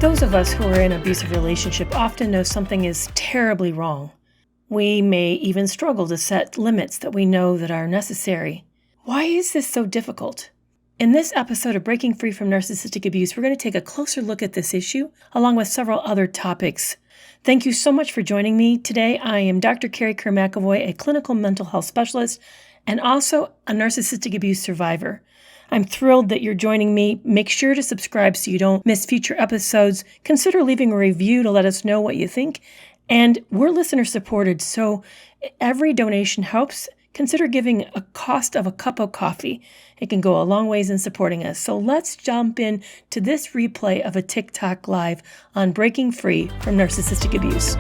Those of us who are in an abusive relationship often know something is terribly wrong. We may even struggle to set limits that we know that are necessary. Why is this so difficult? In this episode of Breaking Free from Narcissistic Abuse, we're going to take a closer look at this issue, along with several other topics. Thank you so much for joining me today. I am Dr. Carrie Kerr-McAvoy, a clinical mental health specialist and also a narcissistic abuse survivor. I'm thrilled that you're joining me. Make sure to subscribe so you don't miss future episodes. Consider leaving a review to let us know what you think. And we're listener supported, so every donation helps. Consider giving a cost of a cup of coffee. It can go a long ways in supporting us. So let's jump in to this replay of a TikTok live on Breaking Free from Narcissistic Abuse.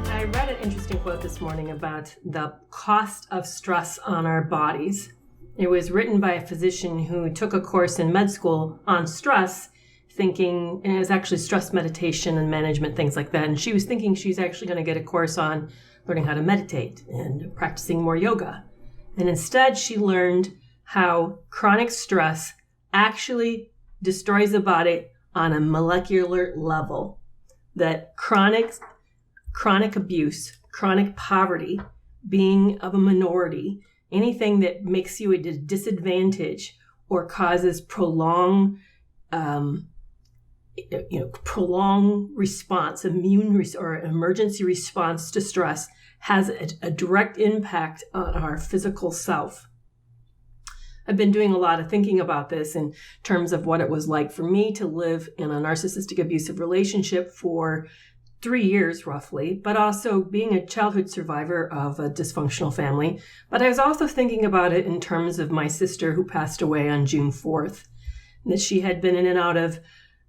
I read an interesting quote this morning about the cost of stress on our bodies. It was written by a physician who took a course in med school on stress, thinking, and it was actually stress meditation and management, things like that. And she was thinking she's actually going to get a course on learning how to meditate and practicing more yoga. And instead, she learned how chronic stress actually destroys the body on a molecular level. That chronic abuse, chronic poverty, being of a minority, anything that makes you at a disadvantage or causes prolonged response, or emergency response to stress has a direct impact on our physical self. I've been doing a lot of thinking about this in terms of what it was like for me to live in a narcissistic abusive relationship for 3 years roughly, but also being a childhood survivor of a dysfunctional family. But I was also thinking about it in terms of my sister who passed away on June 4th, that she had been in and out of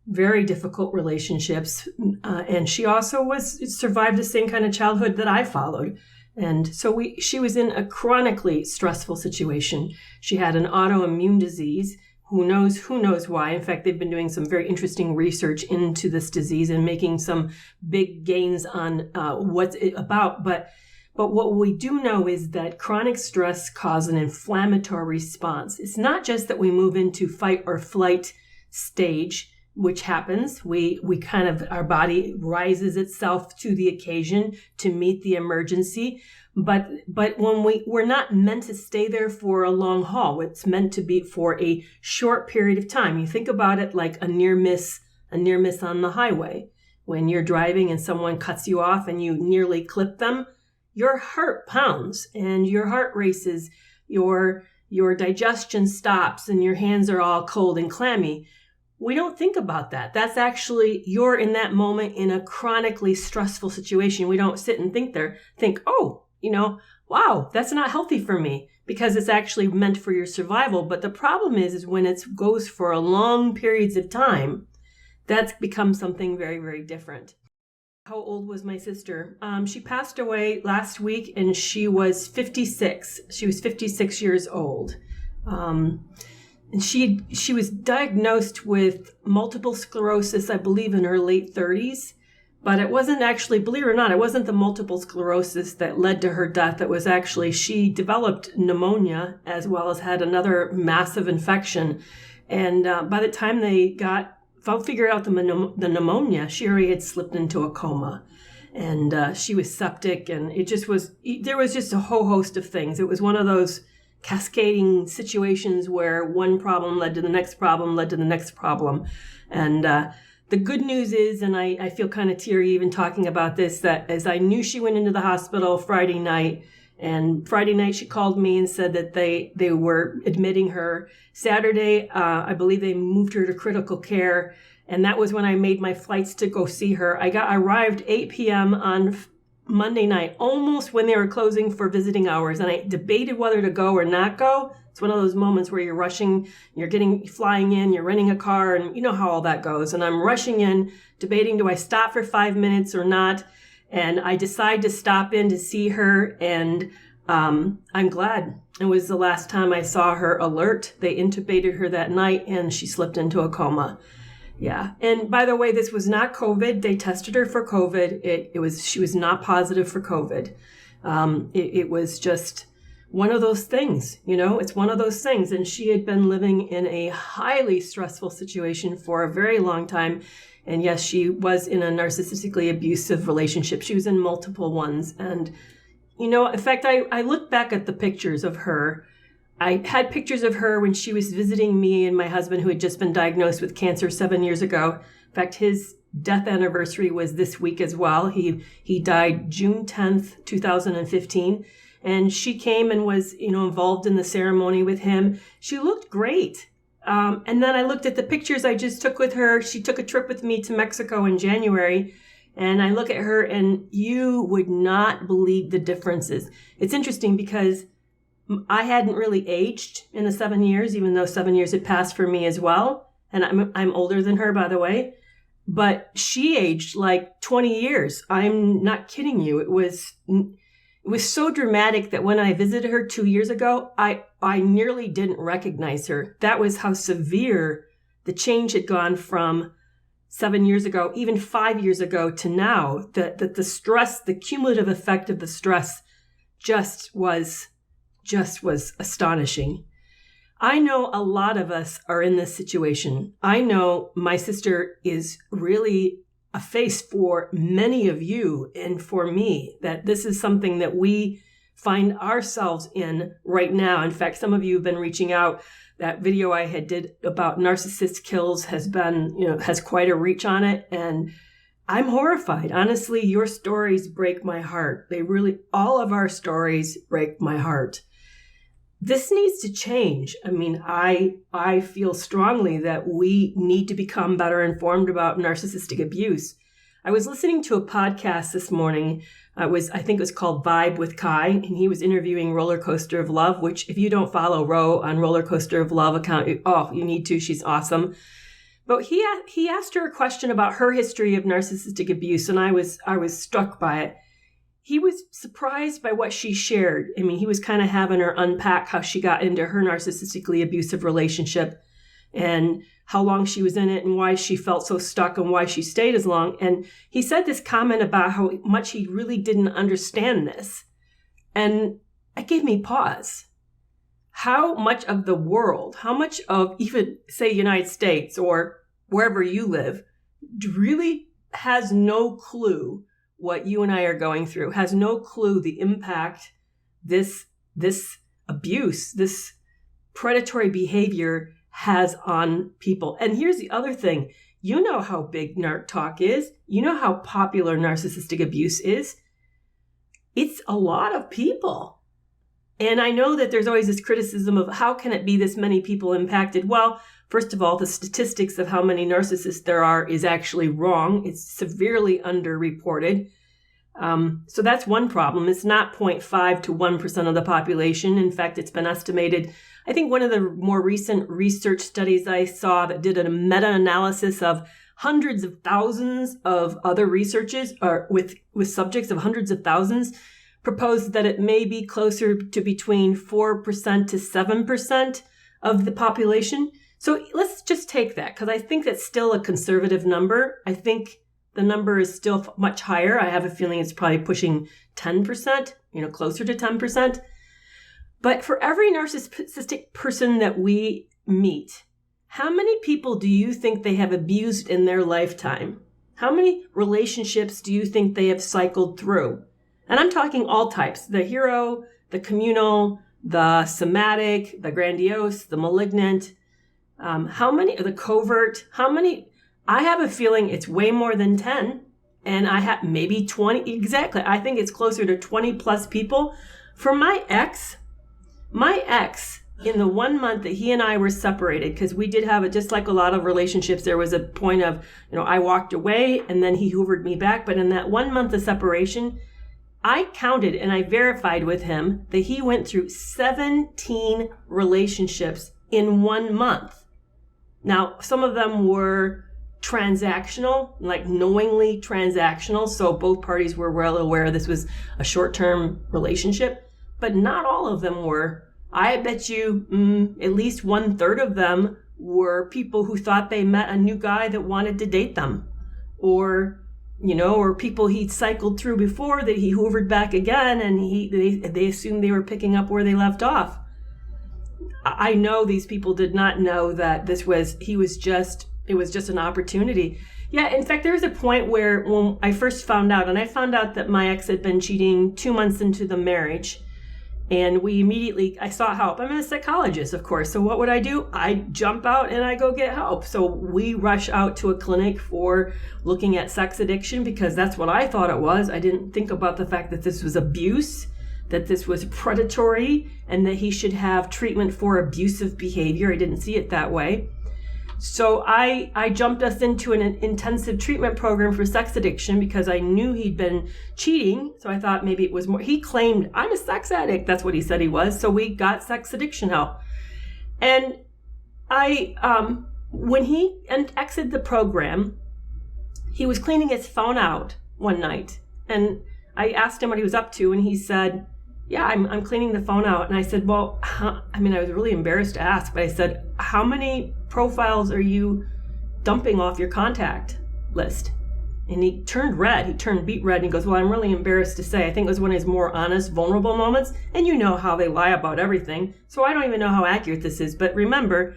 very difficult relationships. And she also survived the same kind of childhood that I followed. And so she was in a chronically stressful situation. She had an autoimmune disease. Who knows why? In fact, they've been doing some very interesting research into this disease and making some big gains on what's it about. But what we do know is that chronic stress causes an inflammatory response. It's not just that we move into fight or flight stage, which happens. Our body rises itself to the occasion to meet the emergency. But when we're not meant to stay there for a long haul. It's meant to be for a short period of time. You think about it like a near miss on the highway. When you're driving and someone cuts you off and you nearly clip them, your heart pounds and your heart races, your digestion stops and your hands are all cold and clammy. We don't think about that. That's actually, you're in that moment in a chronically stressful situation. We don't sit and think, wow, that's not healthy for me, because it's actually meant for your survival. But the problem is when it goes for a long periods of time, that's become something very, very different. How old was my sister? She passed away last week and she was 56. She was 56 years old. And she was diagnosed with multiple sclerosis, I believe, in her late 30s. But it wasn't actually, believe it or not, it wasn't the multiple sclerosis that led to her death. It was actually, she developed pneumonia as well as had another massive infection. And by the time they figured out the pneumonia, she already had slipped into a coma. And she was septic, and there was just a whole host of things. It was one of those cascading situations where one problem led to the next problem, led to the next problem. And the good news is, and I feel kind of teary even talking about this, that as I knew she went into the hospital Friday night, and Friday night she called me and said that they were admitting her. Saturday, I believe they moved her to critical care, and that was when I made my flights to go see her. I arrived 8 p.m. on Monday night, almost when they were closing for visiting hours, and I debated whether to go or not go. It's one of those moments where you're rushing, you're flying in, you're renting a car, and you know how all that goes. And I'm rushing in, debating, do I stop for 5 minutes or not? And I decide to stop in to see her, and I'm glad. It was the last time I saw her alert. They intubated her that night, and she slipped into a coma. Yeah. And by the way, this was not COVID. They tested her for COVID. She was not positive for COVID. It was just one of those things, it's one of those things. And she had been living in a highly stressful situation for a very long time. And yes, she was in a narcissistically abusive relationship. She was in multiple ones. And, in fact, I look back at the pictures of her. I had pictures of her when she was visiting me and my husband, who had just been diagnosed with cancer 7 years ago. In fact, his death anniversary was this week as well. He died June 10th, 2015. And she came and was, involved in the ceremony with him. She looked great. And then I looked at the pictures I just took with her. She took a trip with me to Mexico in January. And I look at her and you would not believe the differences. It's interesting because I hadn't really aged in the 7 years, even though 7 years had passed for me as well. And I'm older than her, by the way. But she aged like 20 years. I'm not kidding you. It was so dramatic that when I visited her 2 years ago, I nearly didn't recognize her. That was how severe the change had gone from 7 years ago, even 5 years ago to now. That the stress, the cumulative effect of the stress just was astonishing. I know a lot of us are in this situation. I know my sister is really a face for many of you and for me, that this is something that we find ourselves in right now. In fact, some of you have been reaching out. That video I had did about narcissist kills has quite a reach on it. And I'm horrified. Honestly, your stories break my heart. All of our stories break my heart. This needs to change. I mean, I feel strongly that we need to become better informed about narcissistic abuse. I was listening to a podcast this morning. I think it was called Vibe with Kai, and he was interviewing Roller Coaster of Love, which if you don't follow Ro on Roller Coaster of Love account, you need to. She's awesome. But he asked her a question about her history of narcissistic abuse, and I was struck by it. He was surprised by what she shared. I mean, he was kind of having her unpack how she got into her narcissistically abusive relationship and how long she was in it and why she felt so stuck and why she stayed as long. And he said this comment about how much he really didn't understand this. And it gave me pause. How much of the world, how much of even, say, United States or wherever you live, really has no clue what you and I are going through, has no clue the impact this abuse, this predatory behavior has on people. And here's the other thing. You know how big narc talk is. You know how popular narcissistic abuse is. It's a lot of people. And I know that there's always this criticism of how can it be this many people impacted? Well, first of all, the statistics of how many narcissists there are is actually wrong. It's severely underreported. So that's one problem. It's not 0.5 to 1% of the population. In fact, it's been estimated. I think one of the more recent research studies I saw that did a meta-analysis of hundreds of thousands of other researchers or with subjects of hundreds of thousands proposed that it may be closer to between 4% to 7% of the population. So let's just take that because I think that's still a conservative number. I think the number is still much higher. I have a feeling it's probably pushing 10%, closer to 10%. But for every narcissistic person that we meet, how many people do you think they have abused in their lifetime? How many relationships do you think they have cycled through? And I'm talking all types, the hero, the communal, the somatic, the grandiose, the malignant. How many, the covert, how many? I have a feeling it's way more than 10. And I have maybe 20, exactly. I think it's closer to 20 plus people. For my ex, in the 1 month that he and I were separated, because we did have just like a lot of relationships, there was a point of, I walked away and then he hoovered me back. But in that 1 month of separation, I counted and I verified with him that he went through 17 relationships in 1 month. Now, some of them were transactional, like knowingly transactional. So both parties were well aware this was a short-term relationship, but not all of them were. I bet you at least 1/3 of them were people who thought they met a new guy that wanted to date them, or, or people he'd cycled through before that he hoovered back again, and they assumed they were picking up where they left off. I know these people did not know that it was just an opportunity. Yeah, in fact, there was a point where when I first found out, and I found out that my ex had been cheating 2 months into the marriage, and I sought help. I'm a psychologist, of course, so what would I do? I jump out and I go get help. So we rush out to a clinic for looking at sex addiction, because that's what I thought it was. I didn't think about the fact that this was abuse, that this was predatory, and that he should have treatment for abusive behavior. I didn't see it that way. So I jumped us into an intensive treatment program for sex addiction because I knew he'd been cheating. So I thought maybe it was more. He claimed, I'm a sex addict. That's what he said he was. So we got sex addiction help. And when he exited the program, he was cleaning his phone out one night. And I asked him what he was up to, and he said, yeah, I'm cleaning the phone out. And I said, well, I was really embarrassed to ask, but I said, how many profiles are you dumping off your contact list? And he turned red. He turned beet red, and he goes, well, I'm really embarrassed to say. I think it was one of his more honest, vulnerable moments. And you know how they lie about everything. So I don't even know how accurate this is. But remember,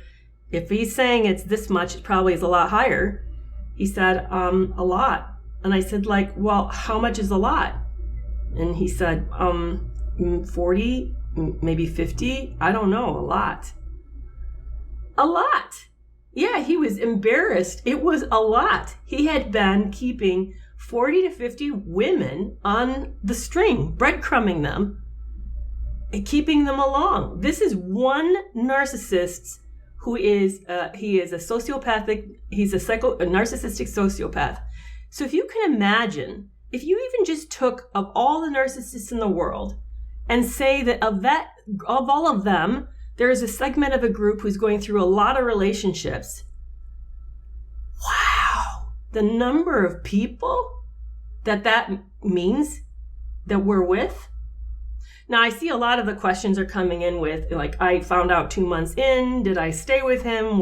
if he's saying it's this much, it probably is a lot higher. He said, a lot. And I said, well, how much is a lot? And he said, 40, maybe 50. I don't know, a lot. A lot. Yeah, he was embarrassed. It was a lot. He had been keeping 40 to 50 women on the string, breadcrumbing them, and keeping them along. This is one narcissist who is, he is a sociopathic, he's a narcissistic sociopath. So if you can imagine, if you even just took of all the narcissists in the world and say that of all of them, there is a segment of a group who's going through a lot of relationships. Wow. The number of people that means that we're with. Now, I see a lot of the questions are coming in with, I found out 2 months in, did I stay with him?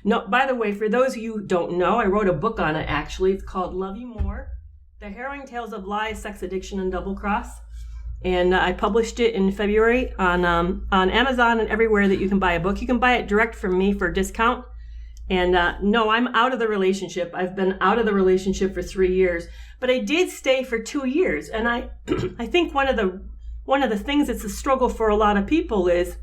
No, by the way, for those of you who don't know, I wrote a book on it, actually. It's called Love You More, The Harrowing Tales of Lies, Sex Addiction, and Double Cross. And I published it in February on Amazon and everywhere that you can buy a book. You can buy it direct from me for a discount. And no, I'm out of the relationship. I've been out of the relationship for 3 years, but I did stay for 2 years. And I think one of the things that's a struggle for a lot of people is,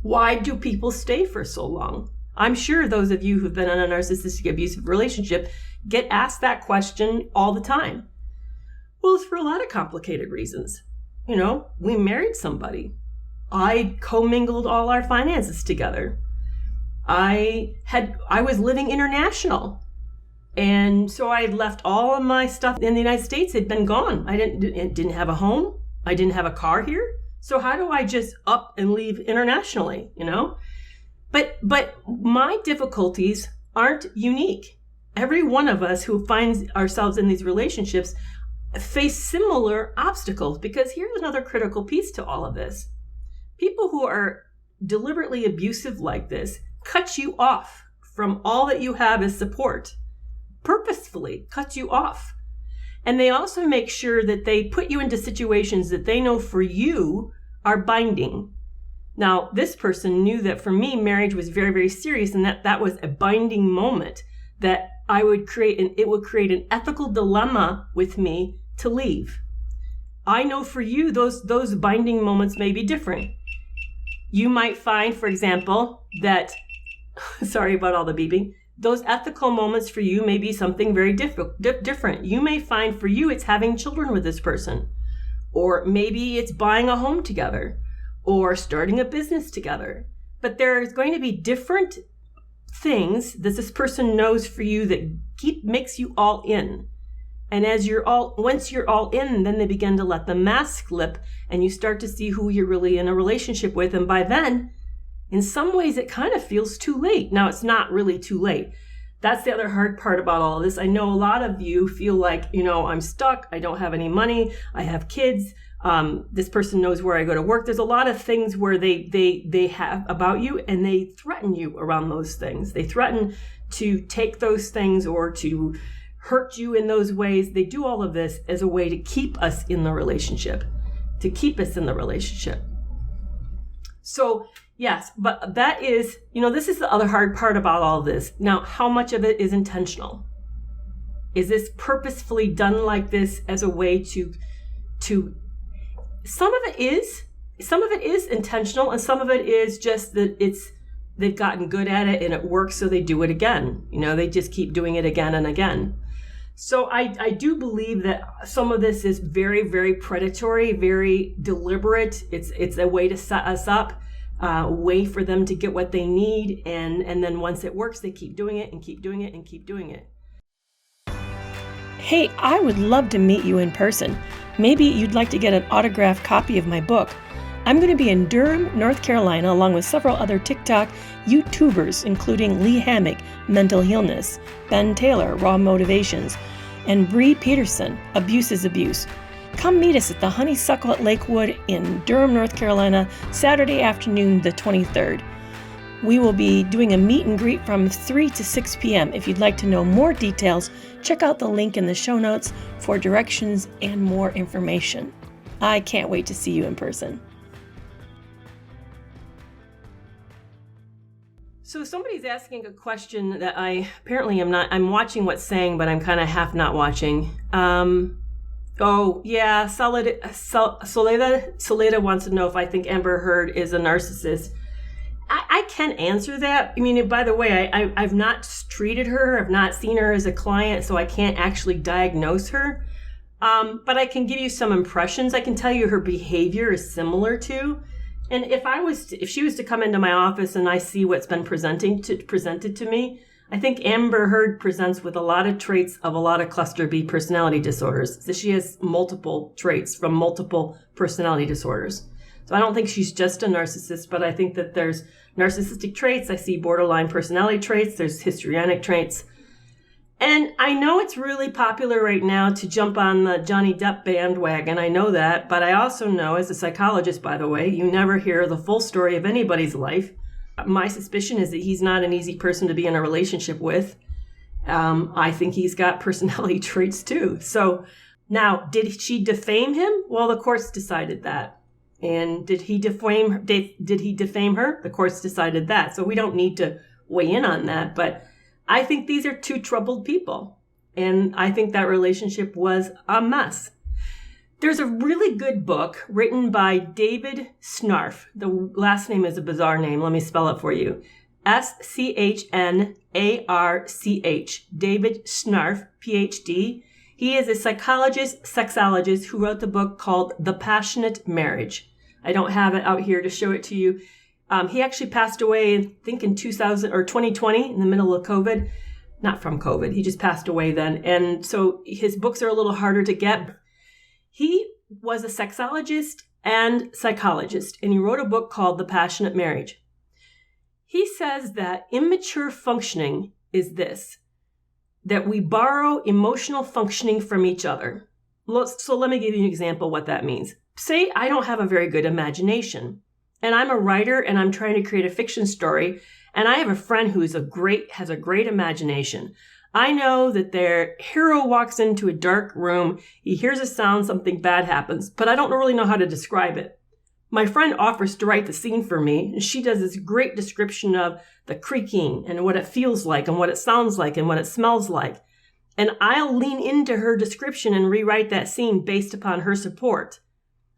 why do people stay for so long? I'm sure those of you who've been in a narcissistic abusive relationship get asked that question all the time. Well, it's for a lot of complicated reasons. We married somebody. I commingled all our finances together. I was living international. And so I left all of my stuff in the United States. It had been gone. I didn't have a home. I didn't have a car here. So how do I just up and leave internationally, But my difficulties aren't unique. Every one of us who finds ourselves in these relationships face similar obstacles, because here's another critical piece to all of this. People who are deliberately abusive like this cut you off from all that you have as support, purposefully cut you off. And they also make sure that they put you into situations that they know for you are binding. Now, this person knew that for me, marriage was very, very serious, and that was a binding moment that it would create an ethical dilemma with me to leave. I know for you, those binding moments may be different. You might find, for example, that, sorry about all the beeping, those ethical moments for you may be something very different. You may find for you it's having children with this person, or maybe it's buying a home together, or starting a business together. But there's going to be different things that this person knows for you that makes you all in. And once you're all in, then they begin to let the mask slip, and you start to see who you're really in a relationship with. And by then, in some ways, it kind of feels too late. Now, it's not really too late. That's the other hard part about all of this. I know a lot of you feel like, I'm stuck. I don't have any money. I have kids. This person knows where I go to work. There's a lot of things where they have about you, and they threaten you around those things. They threaten to take those things or to hurt you in those ways. They do all of this as a way to keep us in the relationship, So yes, but that is, this is the other hard part about all this. Now, how much of it is intentional? Is this purposefully done like this as a way to some of it is intentional, and some of it is just that they've gotten good at it and it works, so they do it again. They just keep doing it again and again. So I do believe that some of this is very, very predatory, very deliberate. It's a way to set us up, a way for them to get what they need. And then once it works, they keep doing it and keep doing it and keep doing it. Hey, I would love to meet you in person. Maybe you'd like to get an autographed copy of my book. I'm going to be in Durham, North Carolina, along with several other TikTok YouTubers, including Lee Hammock, Mental Healness, Ben Taylor, Raw Motivations, and Bree Peterson, Abuse is Abuse. Come meet us at the Honeysuckle at Lakewood in Durham, North Carolina, Saturday afternoon, the 23rd. We will be doing a meet and greet from 3 to 6 p.m. If you'd like to know more details, check out the link in the show notes for directions and more information. I can't wait to see you in person. So somebody's asking a question that I apparently am not. I'm watching what's saying, but I'm kind of half not watching. Soledad wants to know if I think Amber Heard is a narcissist. I can answer that. I mean, by the way, I've not treated her. I've not seen her as a client, so I can't actually diagnose her. But I can give you some impressions. I can tell you her behavior is similar to. And if she was to come into my office and I see what's been presented to me, I think Amber Heard presents with a lot of traits of a lot of cluster B personality disorders. So she has multiple traits from multiple personality disorders. So I don't think she's just a narcissist, but I think that there's narcissistic traits. I see borderline personality traits. There's histrionic traits. And I know it's really popular right now to jump on the Johnny Depp bandwagon. I know that. But I also know, as a psychologist, by the way, you never hear the full story of anybody's life. My suspicion is that he's not an easy person to be in a relationship with. I think he's got personality traits too. So now, did she defame him? Well, the courts decided that. And did he defame her? The courts decided that. So we don't need to weigh in on that. But I think these are two troubled people. And I think that relationship was a mess. There's a really good book written by David Schnarf. The last name is a bizarre name. Let me spell it for you. Schnarch. David Schnarf, PhD. He is a psychologist, sexologist who wrote the book called The Passionate Marriage. I don't have it out here to show it to you. He actually passed away, I think in 2020, in the middle of COVID. Not from COVID. He just passed away then. And so his books are a little harder to get. He was a sexologist and psychologist, and he wrote a book called The Passionate Marriage. He says that immature functioning is this, that we borrow emotional functioning from each other. So let me give you an example of what that means. Say I don't have a very good imagination, and I'm a writer and I'm trying to create a fiction story, and I have a friend who has a great imagination. I know that their hero walks into a dark room, he hears a sound, something bad happens, but I don't really know how to describe it. My friend offers to write the scene for me, and she does this great description of the creaking and what it feels like and what it sounds like and what it smells like. And I'll lean into her description and rewrite that scene based upon her support.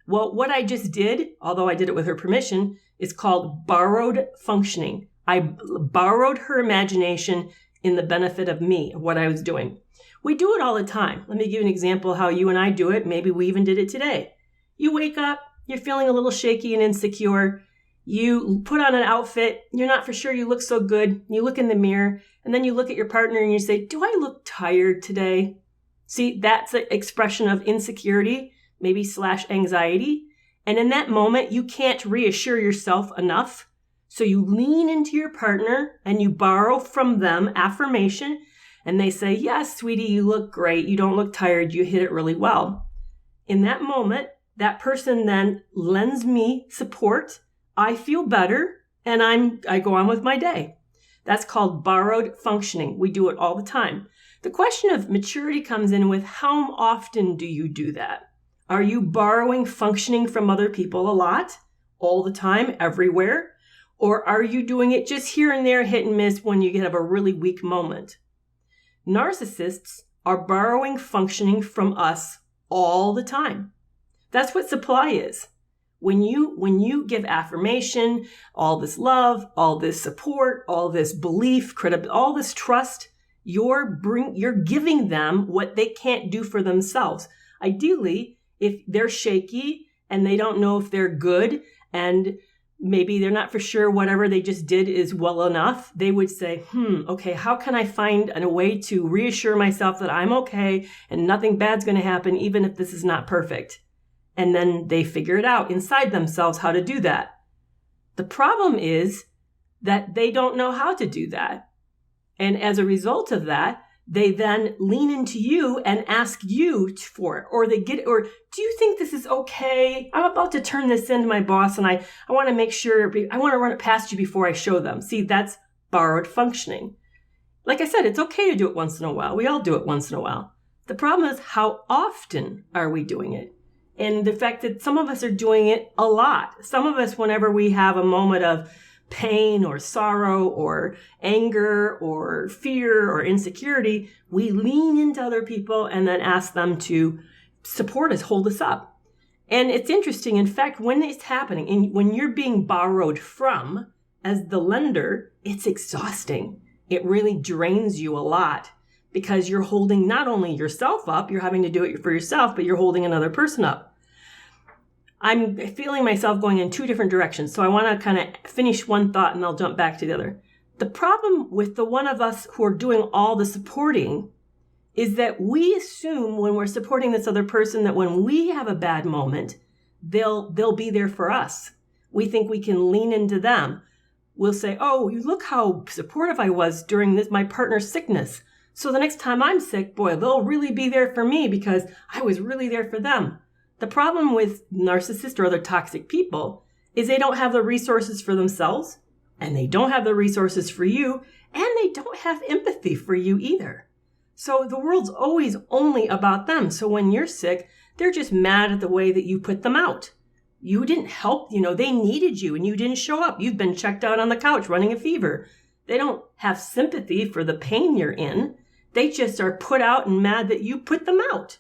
Well, what I just did, although I did it with her permission, is called borrowed functioning. I borrowed her imagination in the benefit of me, of what I was doing. We do it all the time. Let me give you an example of how you and I do it. Maybe we even did it today. You wake up, you're feeling a little shaky and insecure. You put on an outfit, you're not for sure you look so good. You look in the mirror, and then you look at your partner and you say, do I look tired today? See, that's an expression of insecurity, maybe / anxiety. And in that moment, you can't reassure yourself enough. So you lean into your partner and you borrow from them affirmation. And they say, yes, sweetie, you look great. You don't look tired. You hit it really well. In that moment, that person then lends me support. I feel better and I go on with my day. That's called borrowed functioning. We do it all the time. The question of maturity comes in with how often do you do that? Are you borrowing functioning from other people a lot, all the time, everywhere? Or are you doing it just here and there, hit and miss, when you have a really weak moment? Narcissists are borrowing functioning from us all the time. That's what supply is. When you give affirmation, all this love, all this support, all this belief, all this trust, you're giving them what they can't do for themselves. Ideally, if they're shaky and they don't know if they're good and maybe they're not for sure whatever they just did is well enough, they would say, okay, how can I find a way to reassure myself that I'm okay and nothing bad's going to happen even if this is not perfect? And then they figure it out inside themselves how to do that. The problem is that they don't know how to do that. And as a result of that, they then lean into you and ask you for it, or do you think this is okay? I'm about to turn this in to my boss and I want to make sure, I want to run it past you before I show them. See, that's borrowed functioning. Like I said, it's okay to do it once in a while. We all do it once in a while. The problem is, how often are we doing it? And the fact that some of us are doing it a lot. Some of us, whenever we have a moment of pain or sorrow or anger or fear or insecurity, we lean into other people and then ask them to support us, hold us up. And it's interesting. In fact, when it's happening and when you're being borrowed from as the lender, it's exhausting. It really drains you a lot because you're holding not only yourself up, you're having to do it for yourself, but you're holding another person up. I'm feeling myself going in two different directions. So I want to kind of finish one thought and I'll jump back to the other. The problem with the one of us who are doing all the supporting is that we assume when we're supporting this other person that when we have a bad moment, they'll be there for us. We think we can lean into them. We'll say, oh, you look how supportive I was during my partner's sickness. So the next time I'm sick, boy, they'll really be there for me because I was really there for them. The problem with narcissists or other toxic people is they don't have the resources for themselves, and they don't have the resources for you, and they don't have empathy for you either. So the world's always only about them. So when you're sick, they're just mad at the way that you put them out. You didn't help, they needed you and you didn't show up. You've been checked out on the couch running a fever. They don't have sympathy for the pain you're in. They just are put out and mad that you put them out.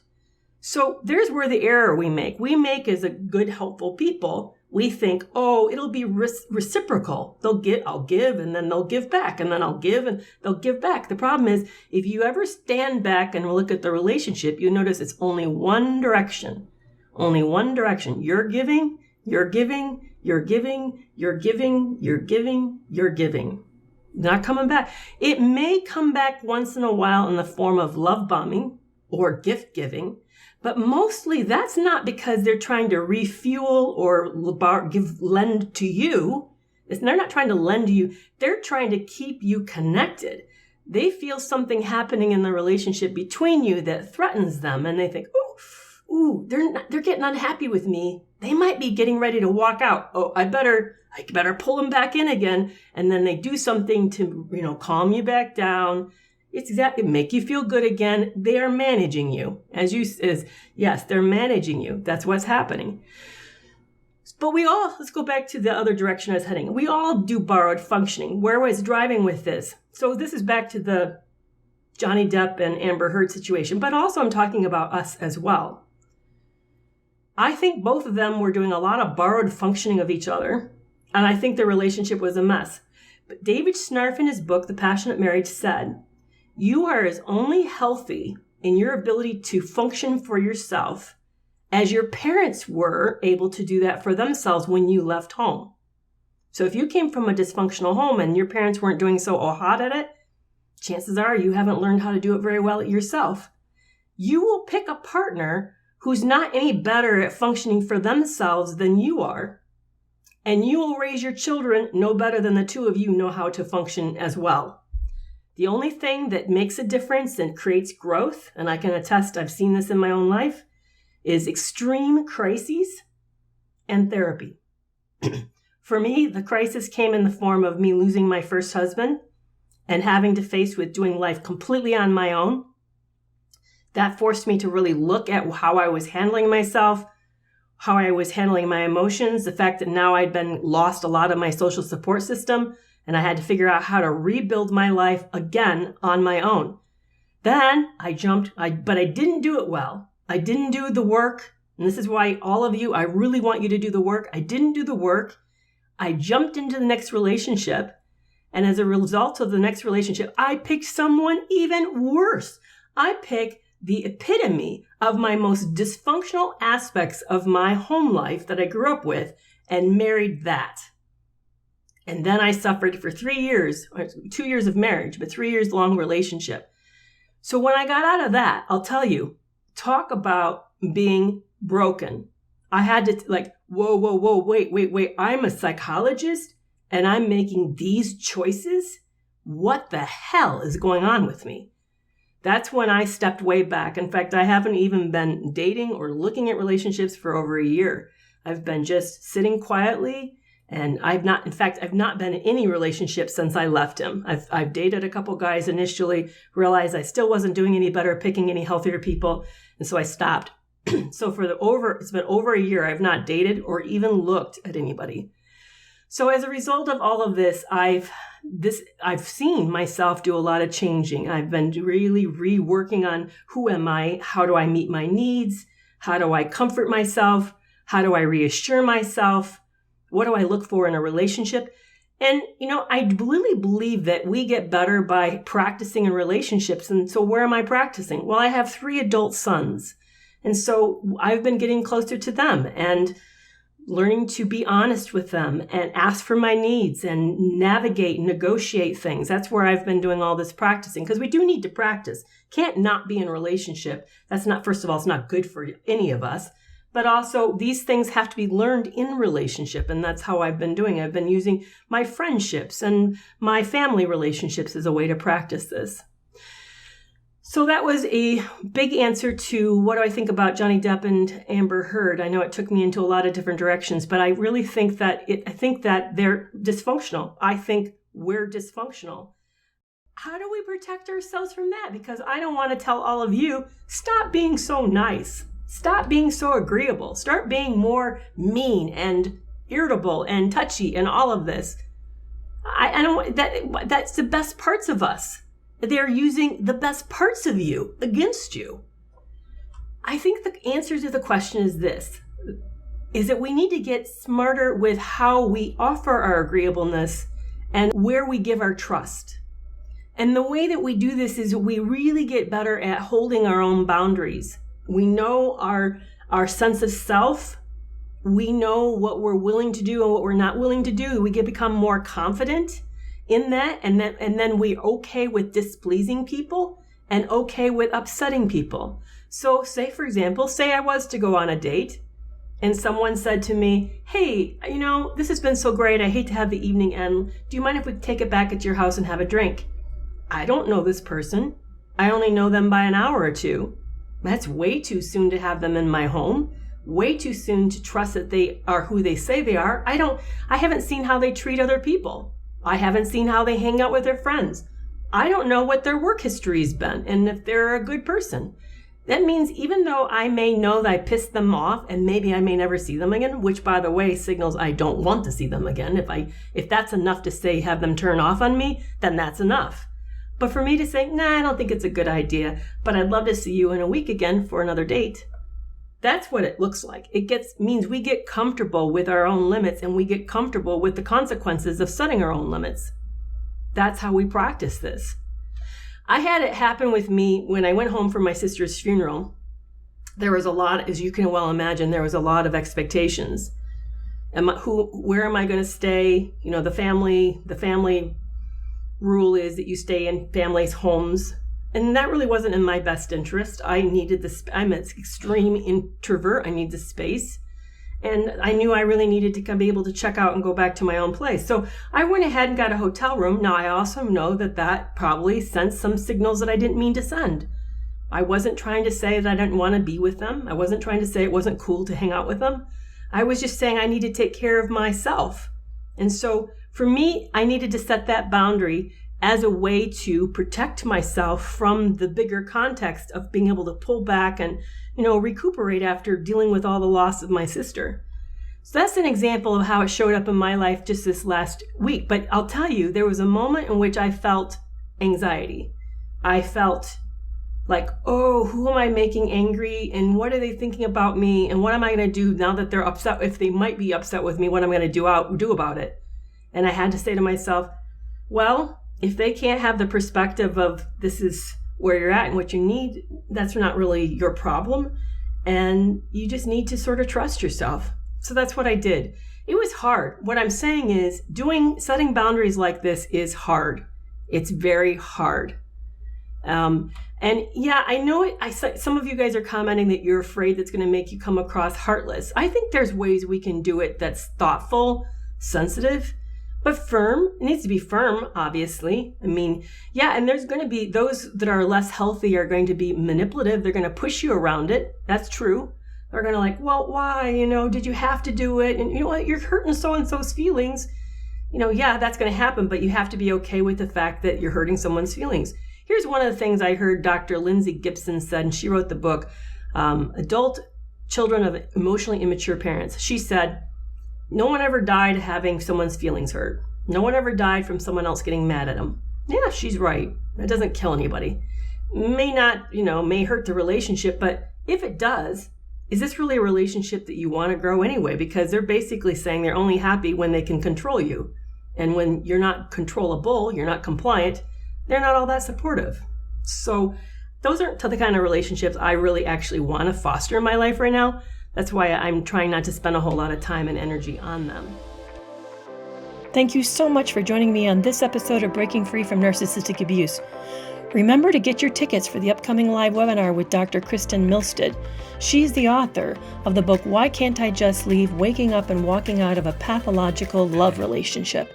So there's where the error we make. We make as a good, helpful people, we think, oh, it'll be reciprocal. I'll give, and then they'll give back, and then I'll give, and they'll give back. The problem is, if you ever stand back and look at the relationship, you notice it's only one direction. Only one direction. You're giving, you're giving, you're giving, you're giving, you're giving, you're giving. Not coming back. It may come back once in a while in the form of love bombing or gift giving. But mostly that's not because they're trying to refuel or lend to you. They're not trying to lend to you. They're trying to keep you connected. They feel something happening in the relationship between you that threatens them. And they think, ooh, they're getting unhappy with me. They might be getting ready to walk out. Oh, I better pull them back in again. And then they do something to, calm you back down. It make you feel good again. They are managing you. Yes, they're managing you. That's what's happening. But let's go back to the other direction I was heading. We all do borrowed functioning. Where was driving with this? So this is back to the Johnny Depp and Amber Heard situation, but also I'm talking about us as well. I think both of them were doing a lot of borrowed functioning of each other, and I think their relationship was a mess. But David Schnarf in his book, The Passionate Marriage, said, you are as only healthy in your ability to function for yourself as your parents were able to do that for themselves when you left home. So if you came from a dysfunctional home and your parents weren't doing so hot at it, chances are you haven't learned how to do it very well yourself. You will pick a partner who's not any better at functioning for themselves than you are. And you will raise your children no better than the two of you know how to function as well. The only thing that makes a difference and creates growth, and I can attest, I've seen this in my own life, is extreme crises and therapy. For me, the crisis came in the form of me losing my first husband and having to face with doing life completely on my own That forced me to really look at how I was handling myself, how I was handling my emotions, the fact that now I'd been lost a lot of my social support system, and I had to figure out how to rebuild my life again on my own. Then I jumped, but I didn't do it well. I didn't do the work. And this is why all of you, I really want you to do the work. I didn't do the work. I jumped into the next relationship. And as a result of the next relationship, I picked someone even worse. I picked the epitome of my most dysfunctional aspects of my home life that I grew up with and married that. And then I suffered for 3 years, 2 years of marriage, but 3 years long relationship. So when I got out of that, I'll tell you, talk about being broken. I had to whoa, wait. I'm a psychologist and I'm making these choices? What the hell is going on with me? That's when I stepped way back. In fact, I haven't even been dating or looking at relationships for over a year. I've been just sitting quietly, and I've not been in any relationship since I left him. I've dated a couple guys initially, realized I still wasn't doing any better, picking any healthier people, and so I stopped. So it's been over a year I've not dated or even looked at anybody. So as a result of all of this, I've seen myself do a lot of changing. I've been really reworking on who am I? How do I meet my needs? How do I comfort myself? How do I reassure myself? What do I look for in a relationship? And, I really believe that we get better by practicing in relationships. And so where am I practicing? Well, I have 3 adult sons. And so I've been getting closer to them and learning to be honest with them and ask for my needs and navigate, negotiate things. That's where I've been doing all this practicing, because we do need to practice. Can't not be in a relationship. That's not, first of all, it's not good for any of us. But also these things have to be learned in relationship. And that's how I've been doing. I've been using my friendships and my family relationships as a way to practice this. So that was a big answer to what do I think about Johnny Depp and Amber Heard. I know it took me into a lot of different directions, but I really think that they're dysfunctional. I think we're dysfunctional. How do we protect ourselves from that? Because I don't want to tell all of you, stop being so nice. Stop being so agreeable. Start being more mean and irritable and touchy and all of this. I don't. That's the best parts of us. They're using the best parts of you against you. I think the answer to the question is this, is that we need to get smarter with how we offer our agreeableness and where we give our trust. And the way that we do this is we really get better at holding our own boundaries. We know our sense of self. We know what we're willing to do and what we're not willing to do. We become more confident in that, and then we're okay with displeasing people and okay with upsetting people. So say, for example, I was to go on a date and someone said to me, hey, this has been so great. I hate to have the evening end. Do you mind if we take it back at your house and have a drink? I don't know this person. I only know them by an hour or two. That's way too soon to have them in my home. Way too soon to trust that they are who they say they are. I haven't seen how they treat other people. I haven't seen how they hang out with their friends. I don't know what their work history's been and if they're a good person. That means even though I may know that I pissed them off and maybe I may never see them again, which by the way signals I don't want to see them again. If that's enough to say have them turn off on me, then that's enough. But for me to say, nah, I don't think it's a good idea, but I'd love to see you in a week again for another date. That's what it looks like. Means we get comfortable with our own limits and we get comfortable with the consequences of setting our own limits. That's how we practice this. I had it happen with me when I went home from my sister's funeral. There was a lot, as you can well imagine, there was a lot of expectations. Where am I going to stay? The family rule is that you stay in families' homes. And that really wasn't in my best interest. I'm an extreme introvert. I need the space. And I knew I really needed to be able to check out and go back to my own place. So I went ahead and got a hotel room. Now, I also know that probably sent some signals that I didn't mean to send. I wasn't trying to say that I didn't want to be with them. I wasn't trying to say it wasn't cool to hang out with them. I was just saying I need to take care of myself. And so for me, I needed to set that boundary as a way to protect myself from the bigger context of being able to pull back and, recuperate after dealing with all the loss of my sister. So that's an example of how it showed up in my life just this last week. But I'll tell you, there was a moment in which I felt anxiety. I felt like, oh, who am I making angry? And what are they thinking about me? And what am I going to do now that they're upset? If they might be upset with me, what am I going to do about it? And I had to say to myself, well, if they can't have the perspective of this is where you're at and what you need, that's not really your problem. And you just need to sort of trust yourself. So that's what I did. It was hard. What I'm saying is setting boundaries like this is hard. It's very hard. And yeah, I know it. Some of you guys are commenting that you're afraid that's going to make you come across heartless. I think there's ways we can do it that's thoughtful, sensitive, but firm. It needs to be firm, obviously. I mean, yeah, and there's going to be those that are less healthy are going to be manipulative. They're going to push you around it. That's true. They're going to like, well, why? Did you have to do it? And you know what? You're hurting so-and-so's feelings. Yeah, that's going to happen, but you have to be okay with the fact that you're hurting someone's feelings. Here's one of the things I heard Dr. Lindsay Gibson said, and she wrote the book, Adult Children of Emotionally Immature Parents. She said, no one ever died having someone's feelings hurt. No one ever died from someone else getting mad at them. Yeah, she's right. That doesn't kill anybody. May not, may hurt the relationship, but if it does, is this really a relationship that you want to grow anyway? Because they're basically saying they're only happy when they can control you. And when you're not controllable, you're not compliant, they're not all that supportive. So those aren't the kind of relationships I really actually want to foster in my life right now. That's why I'm trying not to spend a whole lot of time and energy on them. Thank you so much for joining me on this episode of Breaking Free from Narcissistic Abuse. Remember to get your tickets for the upcoming live webinar with Dr. Kristen Milstead. She's the author of the book, Why Can't I Just Leave? Waking Up and Walking Out of a Pathological Love Relationship.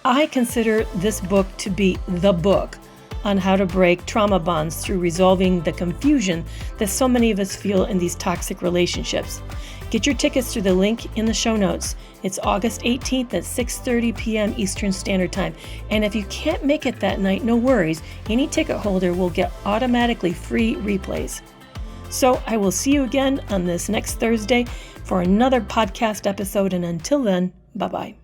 I consider this book to be the book on how to break trauma bonds through resolving the confusion that so many of us feel in these toxic relationships. Get your tickets through the link in the show notes. It's August 18th at 6:30 p.m. Eastern Standard Time. And if you can't make it that night, no worries. Any ticket holder will get automatically free replays. So I will see you again on this next Thursday for another podcast episode. And until then, bye-bye.